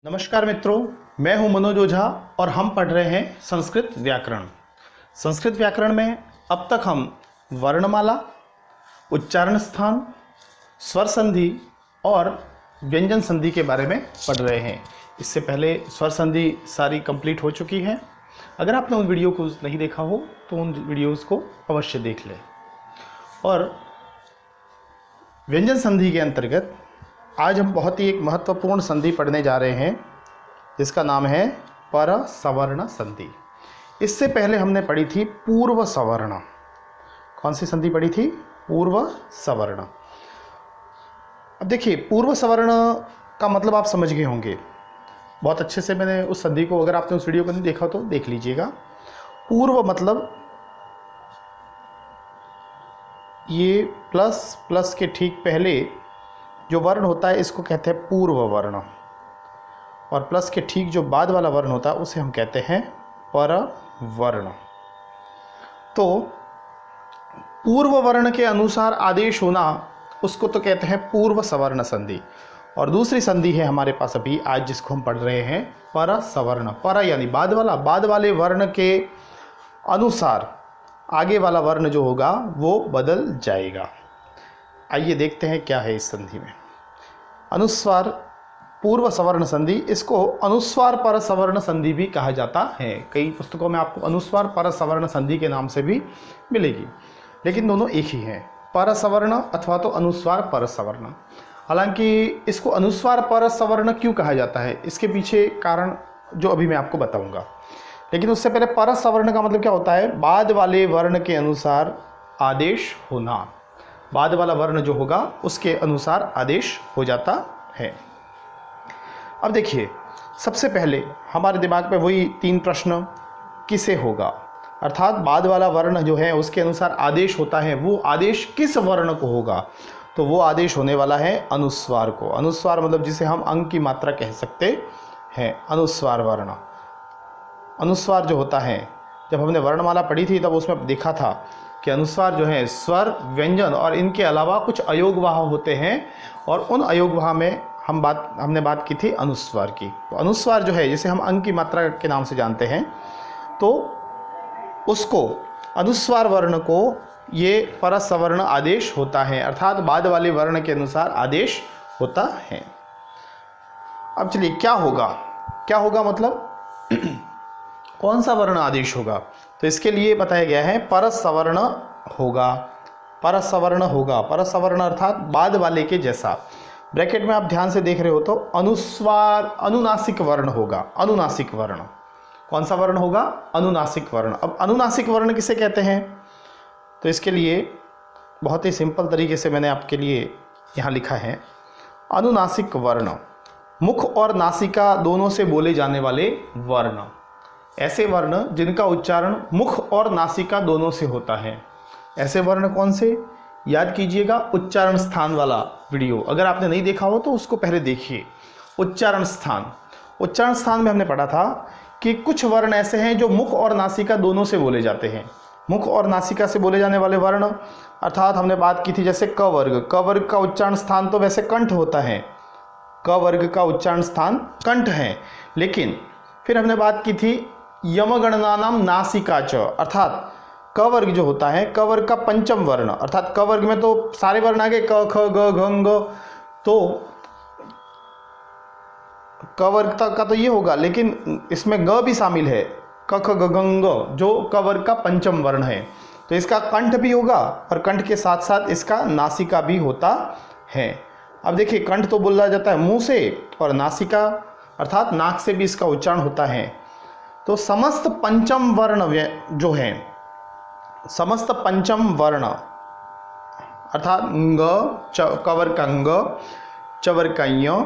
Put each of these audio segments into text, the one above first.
नमस्कार मित्रों, मैं हूं मनोज ओझा और हम पढ़ रहे हैं संस्कृत व्याकरण। संस्कृत व्याकरण में अब तक हम वर्णमाला, उच्चारण स्थान, स्वर संधि और व्यंजन संधि के बारे में पढ़ रहे हैं। इससे पहले स्वर संधि सारी कंप्लीट हो चुकी है। अगर आपने उन वीडियो को नहीं देखा हो तो उन वीडियोस को अवश्य देख लें। और व्यंजन संधि के अंतर्गत आज हम बहुत ही एक महत्वपूर्ण संधि पढ़ने जा रहे हैं जिसका नाम है पर सवर्ण संधि। इससे पहले हमने पढ़ी थी पूर्व सवर्ण। कौन सी संधि पढ़ी थी? पूर्व सवर्ण। अब देखिए, पूर्व सवर्ण का मतलब आप समझ गए होंगे बहुत अच्छे से। मैंने उस संधि को, अगर आपने उस वीडियो को नहीं देखा तो देख लीजिएगा। पूर्व मतलब ये प्लस प्लस के ठीक पहले जो वर्ण होता है इसको कहते हैं पूर्व वर्ण, और प्लस के ठीक जो बाद वाला वर्ण होता है उसे हम कहते हैं पर वर्ण। तो पूर्व वर्ण के अनुसार आदेश होना उसको तो कहते हैं पूर्व सवर्ण संधि। और दूसरी संधि है हमारे पास अभी आज जिसको हम पढ़ रहे हैं पर सवर्ण। पर यानी बाद वाला, बाद वाले वर्ण के अनुसार आगे वाला वर्ण जो होगा वो बदल जाएगा। आइए देखते हैं क्या है इस संधि में। अनुस्वार पूर्व सवर्ण संधि, इसको अनुस्वार पर सवर्ण संधि भी कहा जाता है। कई पुस्तकों में आपको अनुस्वार पर सवर्ण संधि के नाम से भी मिलेगी, लेकिन दोनों एक ही हैं, पर सवर्ण अथवा तो अनुस्वार पर सवर्ण। हालांकि इसको अनुस्वार पर सवर्ण क्यों कहा जाता है, इसके पीछे कारण जो अभी मैं आपको बताऊंगा। लेकिन उससे पहले पर सवर्ण का मतलब क्या होता है? बाद वाले वर्ण के अनुसार आदेश होना। बाद वाला वर्ण जो होगा उसके अनुसार आदेश हो जाता है। अब देखिए, सबसे पहले हमारे दिमाग में वही तीन प्रश्न, किसे होगा, अर्थात बाद वाला वर्ण जो है उसके अनुसार आदेश होता है, वो आदेश किस वर्ण को होगा? तो वो आदेश होने वाला है अनुस्वार को। अनुस्वार मतलब जिसे हम अंग की मात्रा कह सकते हैं, अनुस्वार वर्ण। अनुस्वार जो होता है, जब हमने वर्णमाला पढ़ी थी तब उसमें देखा था कि अनुस्वार जो है स्वर, व्यंजन और इनके अलावा कुछ अयोगवाह होते हैं, और उन अयोगवाह में हमने बात की थी अनुस्वार की। तो अनुस्वार जो है जिसे हम अंग की मात्रा के नाम से जानते हैं, तो उसको, अनुस्वार वर्ण को ये पर सवर्ण आदेश होता है, अर्थात बाद वाले वर्ण के अनुसार आदेश होता है। अब चलिए, क्या होगा? क्या होगा मतलब कौन सा वर्ण आदेश होगा? तो इसके लिए बताया गया है पर सवर्ण होगा। पर सवर्ण होगा, पर सवर्ण अर्थात बाद वाले के जैसा। ब्रैकेट में आप ध्यान से देख रहे हो तो अनुस्वार, अनुनासिक वर्ण होगा। अनुनासिक वर्ण कौन सा वर्ण होगा? अनुनासिक वर्ण। अब अनुनासिक वर्ण किसे कहते हैं? तो इसके लिए बहुत ही सिंपल तरीके से मैंने आपके लिए यहाँ लिखा है। अनुनासिक वर्ण मुख और नासिका दोनों से बोले जाने वाले वर्ण। ऐसे वर्ण जिनका उच्चारण मुख और नासिका दोनों से होता है। ऐसे वर्ण कौन से? याद कीजिएगा उच्चारण स्थान वाला वीडियो, अगर आपने नहीं देखा हो तो उसको पहले देखिए। उच्चारण स्थान, उच्चारण स्थान में हमने पढ़ा था कि कुछ वर्ण ऐसे हैं जो मुख और नासिका दोनों से बोले जाते हैं। मुख और नासिका से बोले जाने वाले वर्ण, अर्थात हमने बात की थी जैसे क वर्ग। क वर्ग का उच्चारण स्थान तो वैसे कंठ होता है, क वर्ग का उच्चारण स्थान कंठ है। लेकिन फिर हमने बात की थी यमगणनानाम नासिका च, अर्थात क वर्ग जो होता है, क वर्ग का पंचम वर्ण, अर्थात क वर्ग में तो सारे वर्ण आ गए, क ख ग घ ङ, तो क वर्ग का तो ये होगा, लेकिन इसमें ग भी शामिल है, क ख ग घ ङ, जो क वर्ग का पंचम वर्ण है। तो इसका कंठ भी होगा और कंठ के साथ साथ इसका नासिका भी होता है। अब देखिए, कंठ तो बोला जाता है मुंह से, और नासिका अर्थात नाक से भी इसका उच्चारण होता है। तो समस्त पंचम वर्ण जो है, समस्त पंचम वर्ण अर्थात ग, कवर का ङ, चवर का य,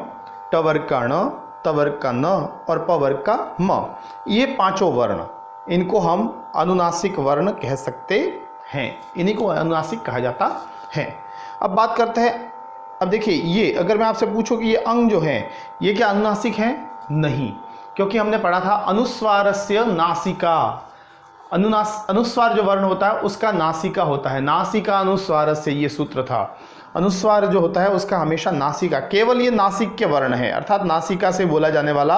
टवर का ण, तवर का न और पवर का म, ये पांचों वर्ण, इनको हम अनुनासिक वर्ण कह सकते हैं। इन्हीं को अनुनासिक कहा जाता है। अब बात करते हैं, अब देखिए, ये अगर मैं आपसे पूछूं कि ये अंग जो है ये क्या अनुनासिक है? नहीं, क्योंकि हमने पढ़ा था अनुस्वारस्य नासिका। अनुस्वार जो वर्ण होता है उसका नासिका होता है। नासिका अनुस्वारस्य, ये सूत्र था। अनुस्वार जो होता है उसका हमेशा नासिका, केवल ये नासिक के वर्ण है, अर्थात नासिका से बोला जाने वाला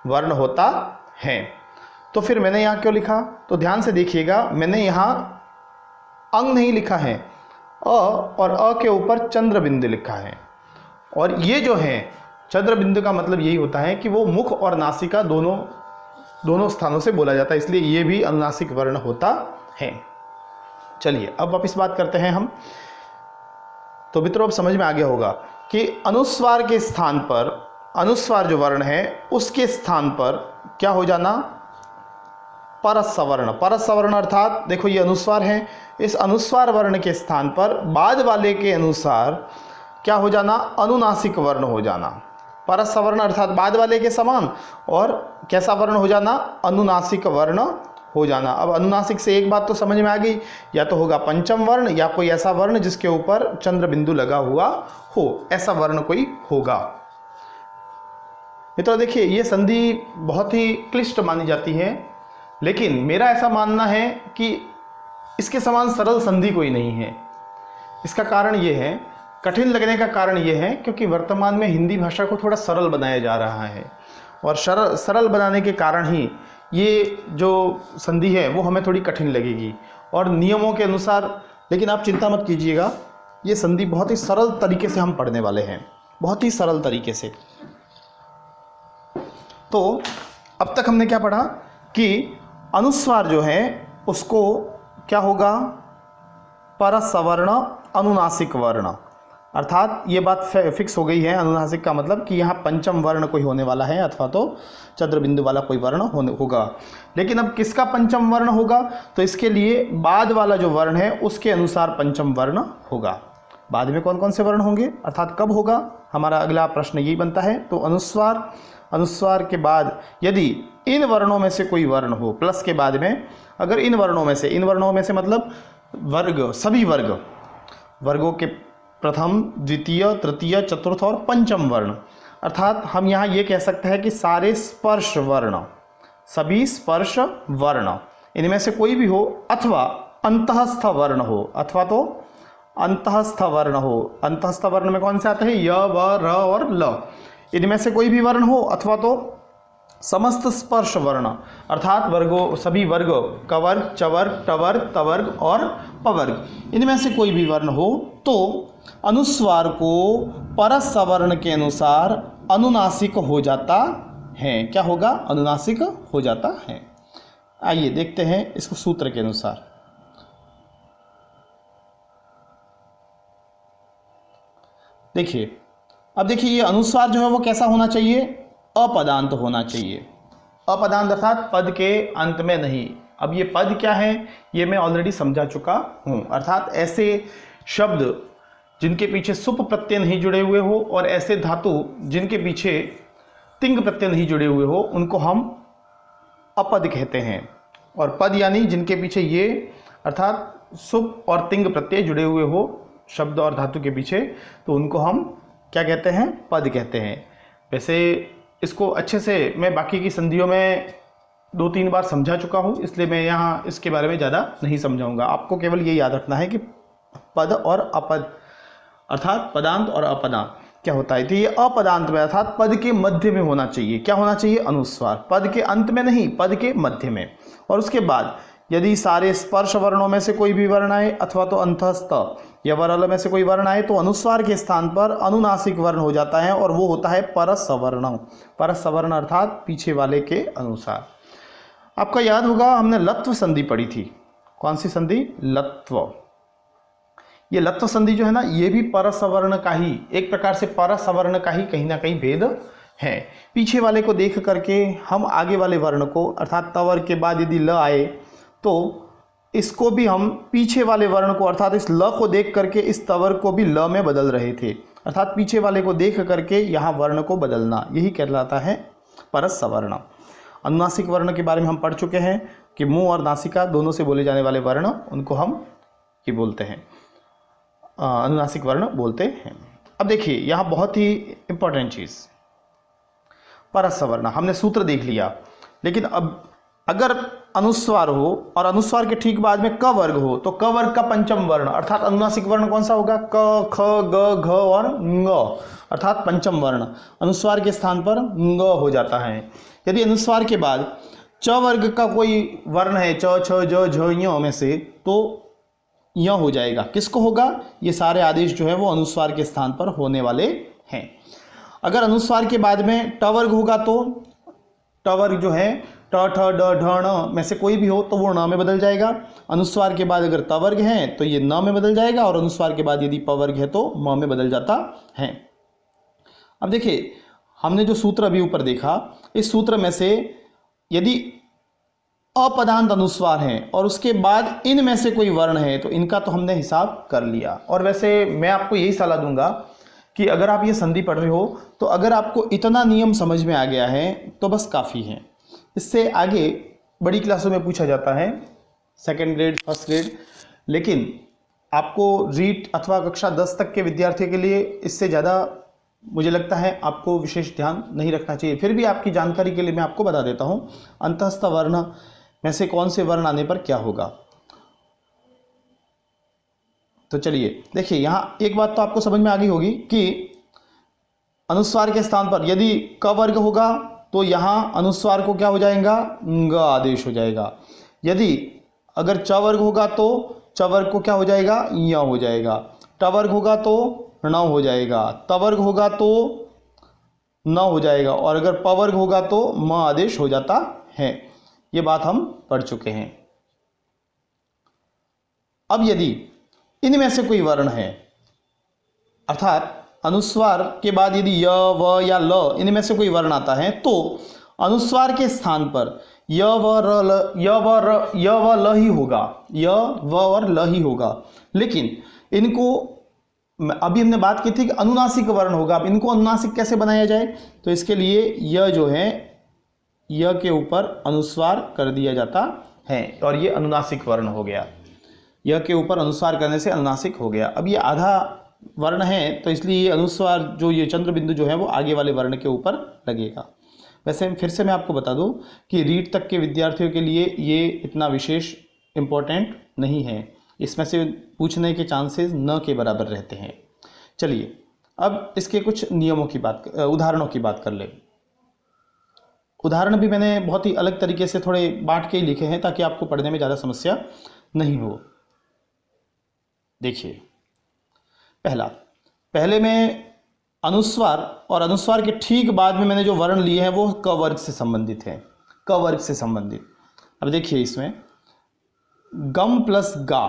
वर्ण होता है। तो फिर मैंने यहाँ क्यों लिखा, तो ध्यान से देखिएगा, मैंने यहाँ अंग नहीं लिखा है, अ और अ के ऊपर चंद्र बिंदु लिखा है। और ये जो है चंद्र बिंदु का मतलब यही होता है कि वो मुख और नासिका दोनों स्थानों से बोला जाता है, इसलिए ये भी अनुनासिक वर्ण होता है। चलिए अब वापस बात करते हैं हम। तो मित्रों अब समझ में आ गया होगा कि अनुस्वार के स्थान पर, अनुस्वार जो वर्ण है उसके स्थान पर क्या हो जाना, परस सवर्ण। परस सवर्ण अर्थात देखो ये अनुस्वार है, इस अनुस्वार वर्ण के स्थान पर बाद वाले के अनुसार क्या हो जाना, अनुनासिक वर्ण हो जाना। परस सवर्ण अर्थात बाद वाले के समान, और कैसा वर्ण हो जाना, अनुनासिक वर्ण हो जाना। अब अनुनासिक से एक बात तो समझ में आ गई, या तो होगा पंचम वर्ण या कोई ऐसा वर्ण जिसके ऊपर चंद्र बिंदु लगा हुआ हो, ऐसा वर्ण कोई होगा। मित्रों देखिए ये संधि बहुत ही क्लिष्ट मानी जाती है, लेकिन मेरा ऐसा मानना है कि इसके समान सरल संधि कोई नहीं है। इसका कारण ये है, कठिन लगने का कारण ये है क्योंकि वर्तमान में हिंदी भाषा को थोड़ा सरल बनाया जा रहा है, और सरल बनाने के कारण ही ये जो संधि है वो हमें थोड़ी कठिन लगेगी और नियमों के अनुसार। लेकिन आप चिंता मत कीजिएगा, ये संधि बहुत ही सरल तरीके से हम पढ़ने वाले हैं, बहुत ही सरल तरीके से। तो अब तक हमने क्या पढ़ा कि अनुस्वार जो है उसको क्या होगा, परस सवर्ण अनुनासिक वर्ण, अर्थात ये बात फिक्स हो गई है। अनुनासिक का मतलब कि यहाँ पंचम वर्ण कोई होने वाला है अथवा तो चंद्र बिंदु वाला कोई वर्ण होगा। लेकिन अब किसका पंचम वर्ण होगा, तो इसके लिए बाद वाला जो वर्ण है उसके अनुसार पंचम वर्ण होगा। बाद में कौन कौन से वर्ण होंगे अर्थात कब होगा, हमारा अगला प्रश्न यही बनता है। तो अनुस्वार के बाद यदि इन वर्णों में से कोई वर्ण हो, प्लस के बाद में अगर इन वर्णों में से मतलब वर्ग, सभी वर्गों के प्रथम, द्वितीय, तृतीय, चतुर्थ और पंचम वर्ण, अर्थात हम यहाँ ये कह सकते हैं कि सारे स्पर्श वर्ण, सभी स्पर्श वर्ण इनमें से कोई भी हो, अथवा अंतःस्थ वर्ण हो, अथवा तो अंतःस्थ वर्ण हो। अंतःस्थ वर्ण में कौन से आते हैं, य, व, र और ल, इनमें से कोई भी वर्ण हो, अथवा तो समस्त स्पर्श वर्ण अर्थात वर्गों, सभी वर्गों, कवर्ग, चवर्ग, टवर्ग, तवर्ग और पवर्ग, इनमें से कोई भी वर्ण हो, तो अनुस्वार को परस सवर्ण के अनुसार अनुनासिक हो जाता है। क्या होगा, अनुनासिक हो जाता है। आइए देखते हैं इसको सूत्र के अनुसार। देखिए अब देखिए ये अनुस्वार जो है वो कैसा होना चाहिए, अपदांत होना चाहिए। अपदांत अर्थात पद के अंत में नहीं। अब ये पद क्या है ये मैं ऑलरेडी समझा चुका हूँ, अर्थात ऐसे शब्द जिनके पीछे सुप प्रत्यय नहीं जुड़े हुए हो और ऐसे धातु जिनके पीछे तिंग प्रत्यय नहीं जुड़े हुए हो उनको हम अपद कहते हैं। और पद यानी जिनके पीछे ये अर्थात सुप और तिंग प्रत्यय जुड़े हुए हो शब्द और धातु के पीछे, तो उनको हम क्या कहते हैं, पद कहते हैं। वैसे इसको अच्छे से मैं बाकी की संधियों में 2-3 बार समझा चुका हूँ, इसलिए मैं यहाँ इसके बारे में ज़्यादा नहीं समझाऊंगा। आपको केवल ये याद रखना है कि पद और अपद अर्थात पदांत और अपदांत क्या होता है। तो ये अपदांत में अर्थात पद के मध्य में होना चाहिए। क्या होना चाहिए, अनुस्वार, पद के अंत में नहीं, पद के मध्य में। और उसके बाद यदि सारे स्पर्श वर्णों में से कोई भी वर्ण आए अथवा तो अंतःस्थ या वरल में से कोई वर्ण आए तो अनुस्वार के स्थान पर अनुनासिक वर्ण हो जाता है और वो होता है परस सवर्ण। परस सवर्ण अर्थात पीछे वाले के अनुसार। आपका याद होगा हमने लत्व संधि पढ़ी थी। कौन सी संधि, लत्व। ये लत्व संधि जो है ना ये भी परस सवर्ण का ही एक प्रकार से परस सवर्ण का ही कहीं ना कहीं भेद है। पीछे वाले को देख करके हम आगे वाले वर्ण को अर्थात तवर के बाद यदि ल आए तो इसको भी हम पीछे वाले वर्ण को अर्थात इस ल को देख करके इस तवर को भी ल में बदल रहे थे, अर्थात पीछे वाले को देख करके यहाँ वर्ण को बदलना, यही कहलाता है परस सवर्ण। अनुनासिक वर्ण के बारे में हम पढ़ चुके हैं कि मुंह और नासिका दोनों से बोले जाने वाले वर्ण उनको हम ये बोलते हैं, अनुनासिक वर्ण बोलते हैं। अब देखिए यहाँ बहुत ही इंपॉर्टेंट चीज़, परस सवर्ण हमने सूत्र देख लिया, लेकिन अब अगर अनुस्वार हो और अनुस्वार के ठीक बाद में क वर्ग हो तो क वर्ग का पंचम वर्ण अर्थात अनुनासिक वर्ण कौन सा होगा? क, ख, ग, घ और ङ अर्थात पंचम वर्ण अनुस्वार के स्थान पर ङ हो जाता है। यदि अनुस्वार के बाद च वर्ग का कोई वर्ण है च, छ, ज, झ, ञ में से तो य हो जाएगा। किसको होगा? ये सारे आदेश जो है वो अनुस्वार के स्थान पर होने वाले हैं। अगर अनुस्वार के बाद में ट वर्ग होगा तो ट वर्ग जो है ट, ठ, ड, ढ, ण में से कोई भी हो तो वो ण में बदल जाएगा। अनुस्वार के बाद अगर त वर्ग है तो ये न में बदल जाएगा और अनुस्वार के बाद यदि प वर्ग है तो म में बदल जाता है। अब देखिए हमने जो सूत्र अभी ऊपर देखा, इस सूत्र में से यदि अपदांत अनुस्वार हैं और उसके बाद इन में से कोई वर्ण है तो इनका तो हमने हिसाब कर लिया। और वैसे मैं आपको यही सलाह दूंगा कि अगर आप ये संधि पढ़ रहे हो तो अगर आपको इतना नियम समझ में आ गया है तो बस काफ़ी है। इससे आगे बड़ी क्लासों में पूछा जाता है, सेकेंड ग्रेड, फर्स्ट ग्रेड, लेकिन आपको रीट अथवा कक्षा 10 तक के विद्यार्थियों के लिए इससे ज़्यादा मुझे लगता है आपको विशेष ध्यान नहीं रखना चाहिए। फिर भी आपकी जानकारी के लिए मैं आपको बता देता हूँ अंतःस्थ वर्ण में से कौन से वर्ण आने पर क्या होगा। तो चलिए देखिए, यहाँ एक बात तो आपको समझ में आ गई होगी कि अनुस्वार के स्थान पर यदि क वर्ग होगा तो यहाँ अनुस्वार को क्या हो जाएगा? ङ आदेश हो जाएगा। यदि अगर च वर्ग होगा तो च वर्ग को क्या हो जाएगा? य हो जाएगा। ट वर्ग होगा तो ण हो जाएगा। त वर्ग होगा तो न हो जाएगा और अगर प वर्ग होगा तो म आदेश हो जाता है। ये बात हम पढ़ चुके हैं। अब यदि इनमें से कोई वर्ण है अर्थात अनुस्वार के बाद यदि य, व या ल इनमें से कोई वर्ण आता है तो अनुस्वार के स्थान पर य व ल ही होगा। य व और ल ही होगा। लेकिन इनको अभी हमने बात की थी कि अनुनासिक वर्ण होगा। अब इनको अनुनासिक कैसे बनाया जाए? तो इसके लिए य जो है य के ऊपर अनुस्वार कर दिया जाता है और ये अनुनासिक वर्ण हो गया। य के ऊपर अनुस्वार करने से अनुनासिक हो गया। अब ये आधा वर्ण है तो इसलिए ये अनुस्वार जो ये चंद्र बिंदु जो है वो आगे वाले वर्ण के ऊपर लगेगा। वैसे फिर से मैं आपको बता दूं कि रीट तक के विद्यार्थियों के लिए ये इतना विशेष इम्पोर्टेंट नहीं है। इसमें से पूछने के चांसेस न के बराबर रहते हैं। चलिए अब इसके कुछ नियमों की बात, उदाहरणों की बात कर ले। उदाहरण भी मैंने बहुत ही अलग तरीके से थोड़े बांट के ही लिखे हैं ताकि आपको पढ़ने में ज़्यादा समस्या नहीं हो। देखिए पहले में अनुस्वार और अनुस्वार के ठीक बाद में मैंने जो वर्ण लिए हैं वो क वर्ग से संबंधित है। क वर्ग से संबंधित। अब देखिए इसमें गम प्लस गा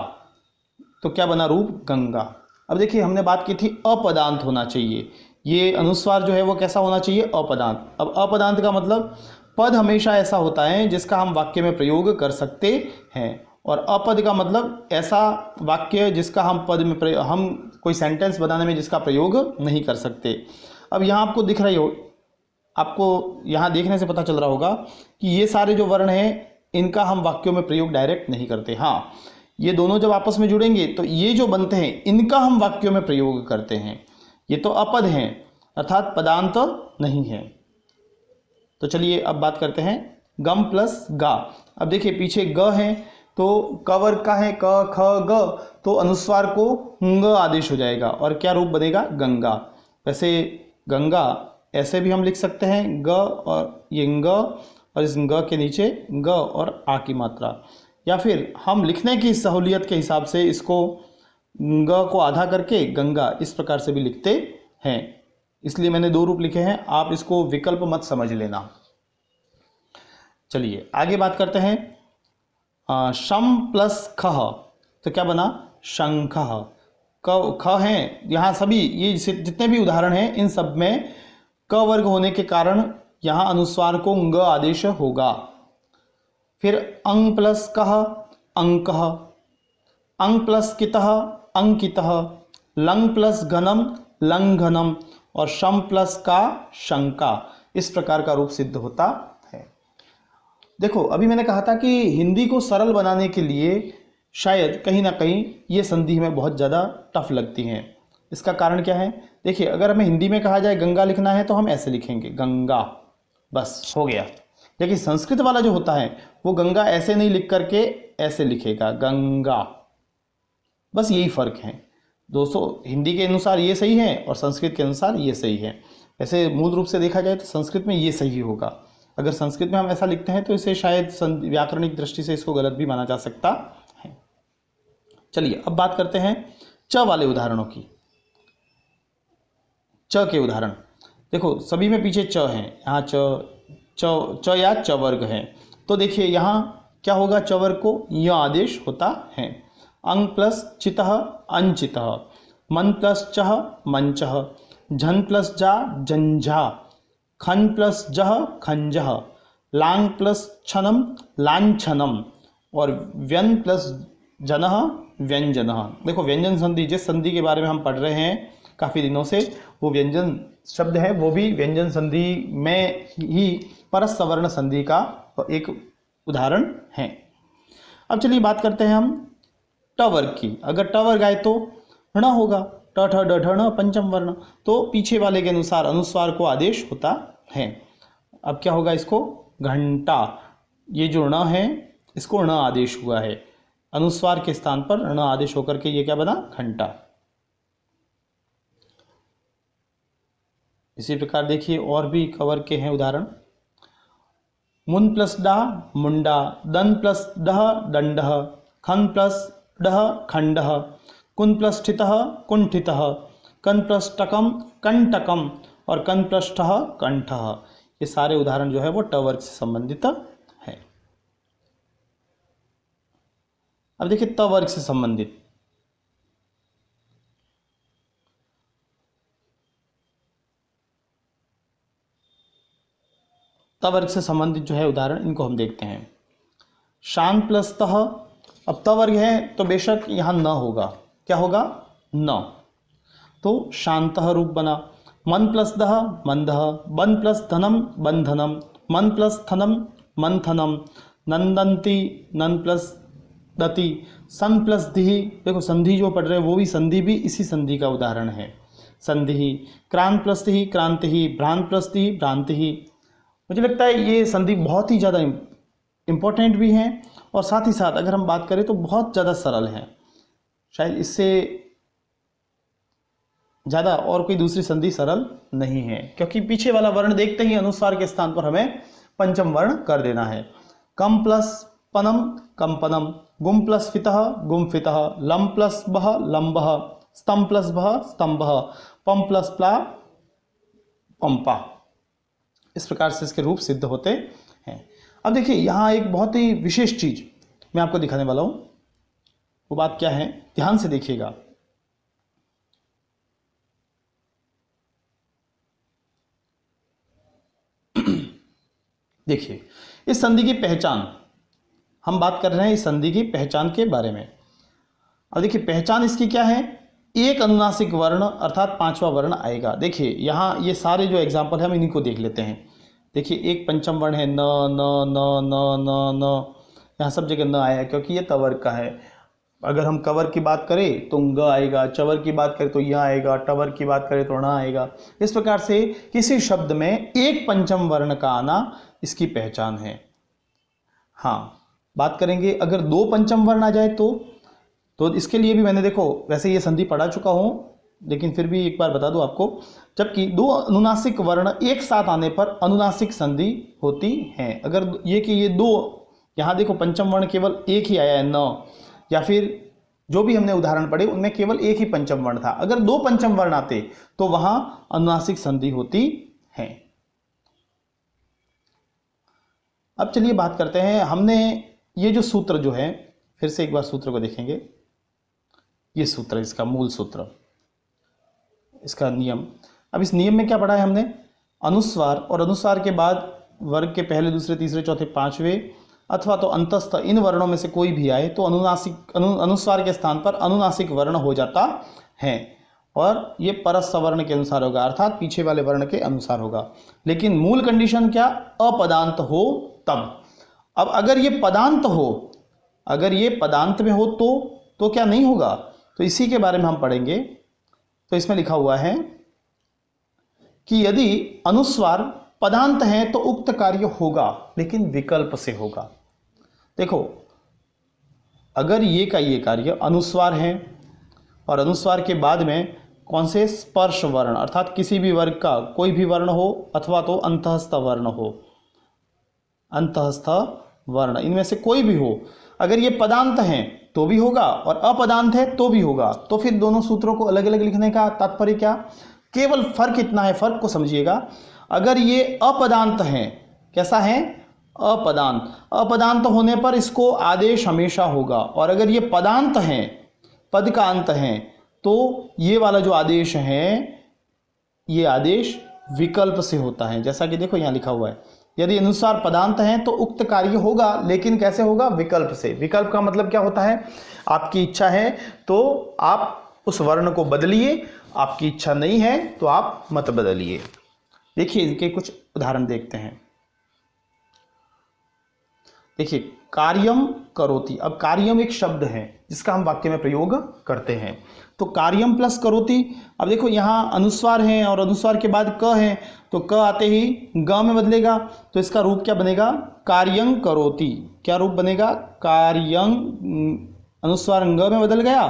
तो क्या बना रूप? गंगा। अब देखिए हमने बात की थी अपदांत होना चाहिए। ये अनुस्वार जो है वो कैसा होना चाहिए? अपदांत। अब अपदांत का मतलब पद हमेशा ऐसा होता है जिसका हम वाक्य में प्रयोग कर सकते हैं और अपद का मतलब ऐसा वाक्य जिसका हम पद में हम कोई सेंटेंस बनाने में जिसका प्रयोग नहीं कर सकते। अब यहाँ आपको दिख रही हो, आपको यहाँ देखने से पता चल रहा होगा कि ये सारे जो वर्ण हैं इनका हम वाक्यों में प्रयोग डायरेक्ट नहीं करते। हाँ, ये दोनों जब आपस में जुड़ेंगे तो ये जो बनते हैं इनका हम वाक्यों में प्रयोग करते हैं। ये तो अपद हैं अर्थात पदांत नहीं है। तो चलिए अब बात करते हैं गम प्लस गा। अब देखिए पीछे ग है तो क वर्ग का है क, ख, ग तो अनुस्वार को ङ आदेश हो जाएगा और क्या रूप बनेगा? गंगा। वैसे गंगा ऐसे भी हम लिख सकते हैं ग और ये ङ और इस ग के नीचे ग और आ की मात्रा, या फिर हम लिखने की सहूलियत के हिसाब से इसको ग को आधा करके गंगा इस प्रकार से भी लिखते हैं। इसलिए मैंने दो रूप लिखे हैं, आप इसको विकल्प मत समझ लेना। चलिए आगे बात करते हैं शम प्लस खह तो क्या बना? शंख। ख हैं यहाँ सभी, ये जितने भी उदाहरण हैं इन सब में क वर्ग होने के कारण यहाँ अनुस्वार को ङ आदेश होगा। फिर अंग प्लस कह अंकः, अंग प्लस कितः अंकितः, लंग प्लस घनम लंघनम और शम प्लस का शंका। इस प्रकार का रूप सिद्ध होता है। देखो अभी मैंने कहा था कि हिंदी को सरल बनाने के लिए शायद कहीं ना कहीं ये संधि हमें बहुत ज़्यादा टफ लगती हैं। इसका कारण क्या है? देखिए अगर हमें हिंदी में कहा जाए गंगा लिखना है तो हम ऐसे लिखेंगे गंगा, बस हो गया। लेकिन संस्कृत वाला जो होता है वो गंगा ऐसे नहीं लिख करके ऐसे लिखेगा, गंगा। बस यही फर्क है दोस्तों, हिंदी के अनुसार ये सही है और संस्कृत के अनुसार ये सही है। वैसे मूल रूप से देखा जाए तो संस्कृत में ये सही होगा। अगर संस्कृत में हम ऐसा लिखते हैं तो इसे शायद व्याकरणिक दृष्टि से इसको गलत भी माना जा सकता है। चलिए अब बात करते हैं च वाले उदाहरणों की। च के उदाहरण देखो, सभी में पीछे च है, यहाँ च या च वर्ग है। तो देखिए यहाँ क्या होगा, च वर्ग को य आदेश होता है। अंग प्लस चितः अंचितः, मन प्लस चह मंचः, झन प्लस जा जंझा, खन प्लस जह खंजह, लांग प्लस छनम लांछनम, और व्यन प्लस जनः व्यंजनः। देखो व्यंजन संधि, जिस संधि के बारे में हम पढ़ रहे हैं काफ़ी दिनों से, वो व्यंजन शब्द है, वो भी व्यंजन संधि में ही परस सवर्ण संधि का एक उदाहरण है। अब चलिए बात करते हैं हम ट वर्ग की। अगर ट वर्ग आए तो ण होगा, ट ठ ड ढ ण पंचम वर्ण, तो पीछे वाले के अनुसार अनुस्वार को आदेश होता है। अब क्या होगा, इसको घंटा, ये जो ण है इसको ण आदेश हुआ है, अनुस्वार के स्थान पर ण आदेश होकर के ये क्या बना, घंटा। इसी प्रकार देखिए और भी कवर के हैं उदाहरण। मुन प्लस डा मुंडा, दन प्लस डह दंडः, खन प्लस डह खंडः, कुन प्लस ठितः कुंठितः, कन प्लस टकम कंटकम, और कन प्लस ठः कंठः। ये सारे उदाहरण जो है वो ट वर्ग से संबंधित है। अब देखिए त वर्ग से संबंधित, त वर्ग से संबंधित जो है उदाहरण, इनको हम देखते हैं। शान प्लस तह, अब त वर्ग है तो बेशक यहाँ न होगा, क्या होगा, न, तो शांतः रूप बना। मन प्लस दह मंदः, बन प्लस धनम बंधनम, मन प्लस थनम मंथनम, नंदंती नन प्लस दति, सन प्लस दिहि। देखो संधि जो पढ़ रहे हैं वो भी संधि भी इसी संधि का उदाहरण है, संधि। क्रांत प्लस दिहि क्रांति ही, भ्रांत प्लस दिहि भ्रांति ही। मुझे लगता है ये संधि बहुत ही ज़्यादा इम्पोर्टेंट भी हैं और साथ ही साथ अगर हम बात करें तो बहुत ज़्यादा सरल हैं। शायद इससे ज़्यादा और कोई दूसरी संधि सरल नहीं है, क्योंकि पीछे वाला वर्ण देखते ही अनुस्वार के स्थान पर हमें पंचम वर्ण कर देना है। कम प्लस पनम कंपनम, गुम प्लस फितः गुम्फितः, लम प्लस बह लंबः, स्तंभ प्लस बह स्तंभः, पम प्लस प्ला पंपा। इस प्रकार से इसके रूप सिद्ध होते हैं। अब देखिए यहाँ एक बहुत ही विशेष चीज मैं आपको दिखाने वाला हूं, वो बात क्या है, ध्यान से देखिएगा। देखिए इस संधि की पहचान, हम बात कर रहे हैं इस संधि की पहचान के बारे में। अब देखिए पहचान इसकी क्या है, एक अनुनासिक वर्ण अर्थात पांचवा वर्ण आएगा। देखिए यहाँ ये सारे जो एग्जाम्पल है हम इन्हीं को देख लेते हैं। देखिए एक पंचम वर्ण है न न न न न न, यहाँ सब जगह न आया है क्योंकि ये तवर्ग का है। अगर हम कवर की बात करें तो ग आएगा, चवर की बात करें तो यह आएगा, टवर की बात करें तो ण आएगा। इस प्रकार से किसी शब्द में एक पंचम वर्ण का आना इसकी पहचान है। हाँ बात करेंगे अगर दो पंचम वर्ण आ जाए तो इसके लिए भी मैंने देखो वैसे ये संधि पढ़ा चुका हूँ, लेकिन फिर भी एक बार बता दूं आपको। जबकि दो अनुनासिक वर्ण एक साथ आने पर अनुनासिक संधि होती है। अगर ये कि ये दो, यहाँ देखो पंचम वर्ण केवल एक ही आया है न, या फिर जो भी हमने उदाहरण पढ़े उनमें केवल एक ही पंचम वर्ण था। अगर दो पंचम वर्ण आते तो वहां अनुनासिक संधि होती है। अब चलिए बात करते हैं, हमने ये जो सूत्र जो है, फिर से एक बार सूत्र को देखेंगे। ये सूत्र, इसका मूल सूत्र, इसका नियम। अब इस नियम में क्या पढ़ा है हमने, अनुस्वार और अनुस्वार के बाद वर्ग के पहले दूसरे तीसरे चौथे पांचवें अथवा तो अंतस्थ इन वर्णों में से कोई भी आए तो अनुस्वार के स्थान पर अनुनासिक वर्ण हो जाता है, और ये परस सवर्ण के अनुसार होगा अर्थात पीछे वाले वर्ण के अनुसार होगा। लेकिन मूल कंडीशन क्या, अपदांत हो तब। अब अगर ये पदांत हो, अगर ये पदांत में हो तो क्या नहीं होगा, तो इसी के बारे में हम पढ़ेंगे। तो इसमें लिखा हुआ है कि यदि अनुस्वार पदांत हैं तो उक्त कार्य होगा, लेकिन विकल्प से होगा। देखो, अगर ये का ये कार्य अनुस्वार है और अनुस्वार के बाद में कौन से स्पर्श वर्ण अर्थात किसी भी वर्ग का कोई भी वर्ण हो अथवा तो अंतःस्थ वर्ण हो, अंतःस्थ वर्ण इनमें से कोई भी हो, अगर ये पदांत हैं तो भी होगा और अपदांत है तो भी होगा। तो फिर दोनों सूत्रों को अलग अलग लिखने का तात्पर्य क्या? केवल फर्क इतना है, फर्क को समझिएगा। अगर ये अपदांत हैं, कैसा है? अपदांत। अपदांत होने पर इसको आदेश हमेशा होगा, और अगर ये पदांत हैं, पद का अंत हैं, तो ये वाला जो आदेश है ये आदेश विकल्प से होता है। जैसा कि देखो यहाँ लिखा हुआ है, यदि अनुसार पदांत हैं तो उक्त कार्य होगा, लेकिन कैसे होगा? विकल्प से। विकल्प का मतलब क्या होता है? आपकी इच्छा है तो आप उस वर्ण को बदलिए, आपकी इच्छा नहीं है तो आप मत बदलिए। देखिए इनके कुछ उदाहरण देखते हैं। देखिए, कार्यम करोति। अब कार्यम एक शब्द है जिसका हम वाक्य में प्रयोग करते हैं, तो कार्यम प्लस करोति। अब देखो यहाँ अनुस्वार है और अनुस्वार के बाद क है, तो क आते ही ग में बदलेगा, तो इसका रूप क्या बनेगा? कार्यं करोति। क्या रूप बनेगा? कार्यं, अनुस्वार ग में बदल गया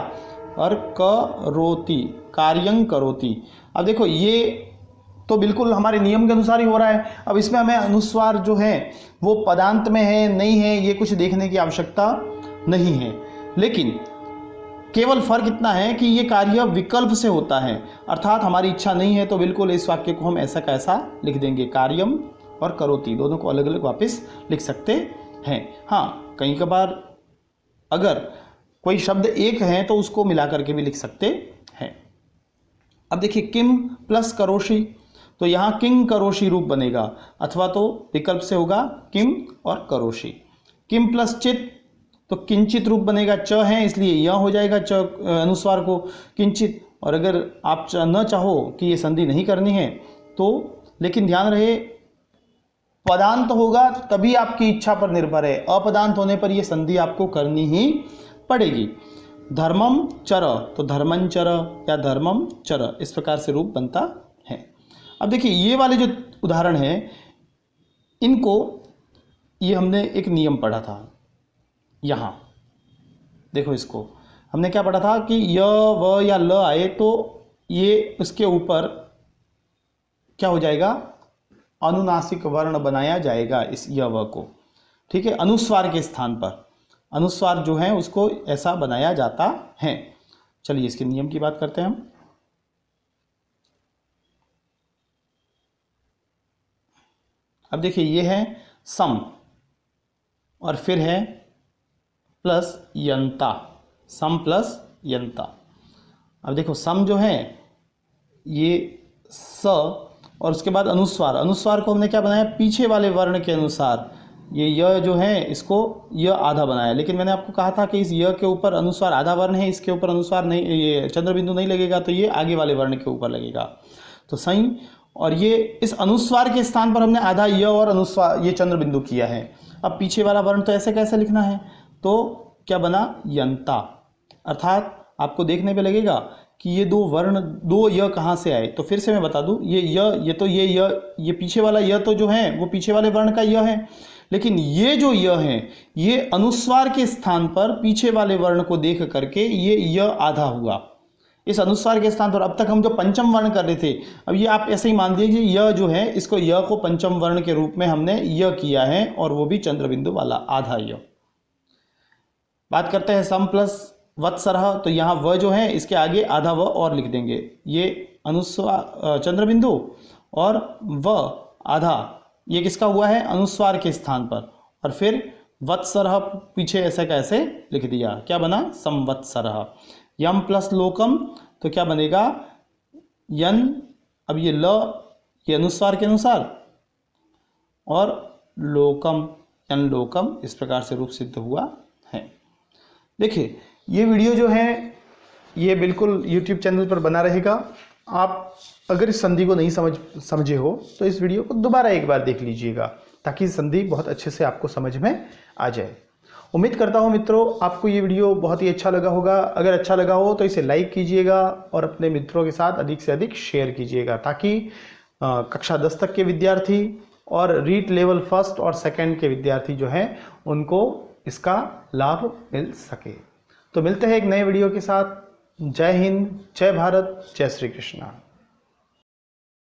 और करोति, कार्यं करोति। अब देखो ये तो बिल्कुल हमारे नियम के अनुसार ही हो रहा है। अब इसमें हमें अनुस्वार जो है वो पदांत में है नहीं है ये कुछ देखने की आवश्यकता नहीं है, लेकिन केवल फर्क इतना है कि ये कार्य विकल्प से होता है, अर्थात हमारी इच्छा नहीं है तो बिल्कुल इस वाक्य को हम ऐसा कैसा लिख देंगे, कार्यम और करोति दोनों को अलग अलग वापस लिख सकते हैं। हाँ, कई कबार अगर कोई शब्द एक है तो उसको मिला करके भी लिख सकते हैं। अब देखिए किम प्लस करोषि, तो यहाँ किंग करोषि रूप बनेगा, अथवा तो विकल्प से होगा किम और करोषि। किम प्लस चित, तो किंचित रूप बनेगा, च है इसलिए यह हो जाएगा च अनुस्वार को किंचित। और अगर आप न चाहो कि ये संधि नहीं करनी है तो, लेकिन ध्यान रहे पदांत होगा तभी आपकी इच्छा पर निर्भर है, अपदांत होने पर ये संधि आपको करनी ही पड़ेगी। धर्मम चर, तो धर्मंचर या धर्मम चर, इस प्रकार से रूप बनता है। अब देखिए ये वाले जो उदाहरण हैं इनको, ये हमने एक नियम पढ़ा था। यहाँ देखो, इसको हमने क्या पढ़ा था कि य व या ल आए तो ये उसके ऊपर क्या हो जाएगा? अनुनासिक वर्ण बनाया जाएगा इस य व को, ठीक है, अनुस्वार के स्थान पर अनुस्वार जो है उसको ऐसा बनाया जाता है। चलिए इसके नियम की बात करते हैं हम। अब देखिए ये है सम और फिर है प्लस यंता, सम प्लस यंता। अब देखो सम जो है ये स और उसके बाद अनुस्वार, अनुस्वार को हमने क्या बनाया? पीछे वाले वर्ण के अनुसार। ये य जो है इसको य आधा बनाया, लेकिन मैंने आपको कहा था कि इस य के ऊपर अनुस्वार आधा वर्ण है, इसके ऊपर अनुस्वार नहीं, ये चंद्र बिंदु नहीं लगेगा, तो ये आगे वाले वर्ण के ऊपर लगेगा, तो सही। और ये इस अनुस्वार के स्थान पर हमने आधा य और अनुस्वार ये चंद्र बिंदु किया है। अब पीछे वाला वर्ण तो ऐसे कैसे लिखना है? तो क्या बना? यंता। अर्थात आपको देखने पे लगेगा कि ये दो वर्ण, दो य कहाँ से आए, तो फिर से मैं बता दूं, ये य, ये तो ये पीछे वाला य तो जो है वो पीछे वाले वर्ण का य है, लेकिन ये जो य है ये अनुस्वार के स्थान पर पीछे वाले वर्ण को देख करके ये य आधा हुआ इस अनुस्वार के स्थान पर। अब तक हम जो पंचम वर्ण कर रहे थे, अब ये आप ऐसे ही मान लीजिए य जो है इसको य को पंचम वर्ण के रूप में हमने य किया है, और वो भी चंद्र बिंदु वाला आधा य। बात करते हैं सम प्लस वत्सरः, तो यहाँ व जो है इसके आगे आधा व और लिख देंगे, ये अनुस्वार चंद्र बिंदु और व आधा, ये किसका हुआ है? अनुस्वार के स्थान पर, और फिर वत्सरः पीछे ऐसे का ऐसे लिख दिया, क्या बना? संवत्सरः। यम प्लस लोकम, तो क्या बनेगा? यन, अब ये ल ये अनुस्वार के अनुसार, और लोकम यन लोकम, इस प्रकार से रूप सिद्ध हुआ है। देखिए ये वीडियो जो है ये बिल्कुल YouTube चैनल पर बना रहेगा। आप अगर इस संधि को नहीं समझे हो तो इस वीडियो को दोबारा एक बार देख लीजिएगा, ताकि संधि बहुत अच्छे से आपको समझ में आ जाए। उम्मीद करता हूँ मित्रों आपको ये वीडियो बहुत ही अच्छा लगा होगा। अगर अच्छा लगा हो तो इसे लाइक कीजिएगा और अपने मित्रों के साथ अधिक से अधिक शेयर कीजिएगा, ताकि कक्षा 10 तक के विद्यार्थी और रीट लेवल फर्स्ट और सेकंड के विद्यार्थी जो हैं उनको इसका लाभ मिल सके। तो मिलते हैं एक नए वीडियो के साथ। जय हिंद, जय भारत, जय श्री कृष्णा।